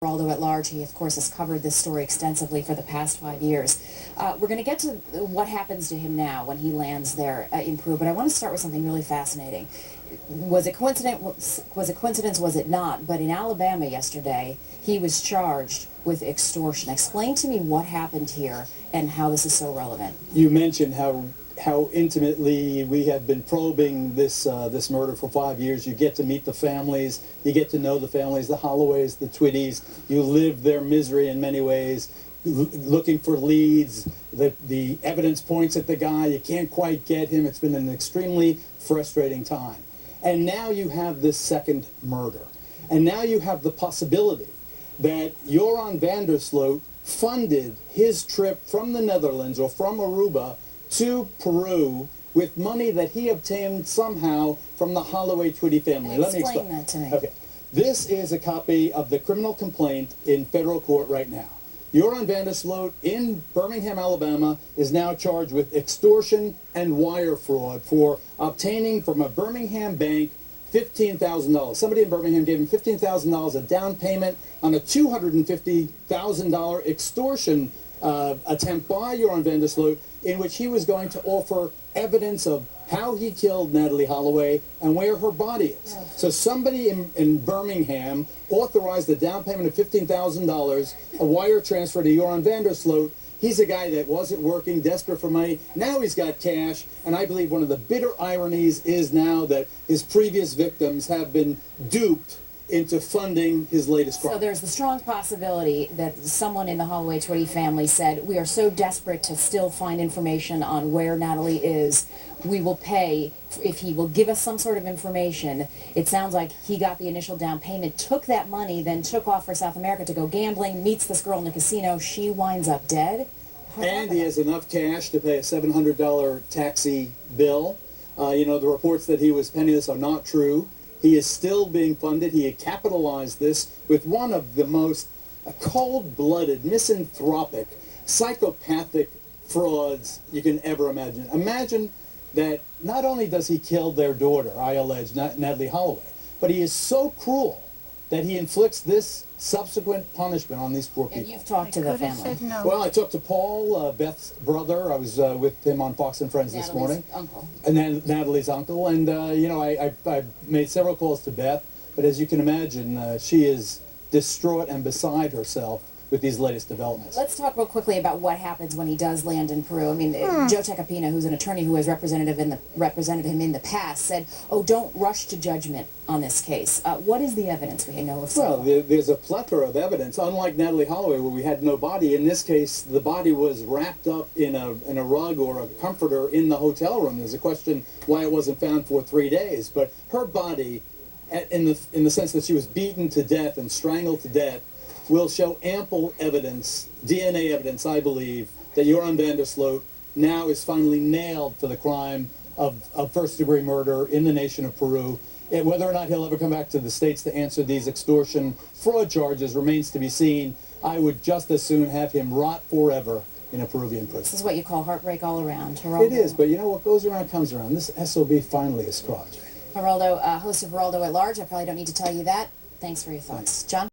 Geraldo at large. He, of course, has covered this story extensively for the past 5 years. We're going to get to what happens to him now when he lands there in Peru, but I want to start with something really fascinating. Was it coincidence? Was it not? But in Alabama yesterday, he was charged with extortion. Explain to me what happened here and how this is so relevant. You mentioned how intimately we have been probing this this murder for 5 years. You get to meet the families, you get to know the families, the Holloways, the Twitties. You live their misery in many ways, looking for leads. The evidence points at the guy. You can't quite get him. It's been an extremely frustrating time. And now you have this second murder. And now you have the possibility that Joran van der Sloot funded his trip from the Netherlands or from Aruba to Peru with money that he obtained somehow from the Holloway Twitty family. Let me explain that to me. Okay. This is a copy of the criminal complaint in federal court right now. Joran van der Sloot in Birmingham, Alabama, is now charged with extortion and wire fraud for obtaining from a Birmingham bank $15,000. Somebody in Birmingham gave him $15,000 a down payment on a $250,000 extortion attempt by Joran van der Sloot, in which he was going to offer evidence of how he killed Natalie Holloway and where her body is. Yeah. So somebody in Birmingham authorized the down payment of $15,000, a wire transfer to Joran van der Sloot. He's a guy that wasn't working, desperate for money. Now he's got cash, and I believe one of the bitter ironies is now that his previous victims have been duped into funding his latest crime. So there's the strong possibility that someone in the Holloway Twitty family said, we are so desperate to still find information on where Natalie is, we will pay if he will give us some sort of information. It sounds like he got the initial down payment, took that money, then took off for South America to go gambling, meets this girl in the casino, she winds up dead. And he has enough cash to pay a $700 taxi bill. You know, the reports that he was penniless are not true. He is still being funded. He had capitalized this with one of the most cold-blooded, misanthropic, psychopathic frauds you can ever imagine. Imagine that not only does he kill their daughter, I allege, Natalie Holloway, but he is so cruel that he inflicts this subsequent punishment on these poor people. And you've talked to the family. No. Well, I talked to Paul, Beth's brother. I was with him on Fox and Friends this morning. Uncle. And then Natalie's uncle. And, you know, I made several calls to Beth. But as you can imagine, she is distraught and beside herself with these latest developments. Let's talk real quickly about what happens when he does land in Peru. I mean, Joe Tecapina, who's an attorney who has represented him in the past, said, oh, don't rush to judgment on this case. What is the evidence we know of? Well, there's a plethora of evidence. Unlike Natalie Holloway, where we had no body, in this case, the body was wrapped up in a rug or a comforter in the hotel room. There's a question why it wasn't found for 3 days. But her body, in the sense that she was beaten to death and strangled to death, will show ample evidence, DNA evidence, I believe, that Joran van der Sloot now is finally nailed for the crime of first-degree murder in the nation of Peru. And whether or not he'll ever come back to the States to answer these extortion fraud charges remains to be seen. I would just as soon have him rot forever in a Peruvian prison. This is what you call heartbreak all around. Geraldo. It is, but you know what goes around comes around. This SOB finally is caught. Geraldo, host of Geraldo at Large, I probably don't need to tell you that. Thanks for your thoughts. John?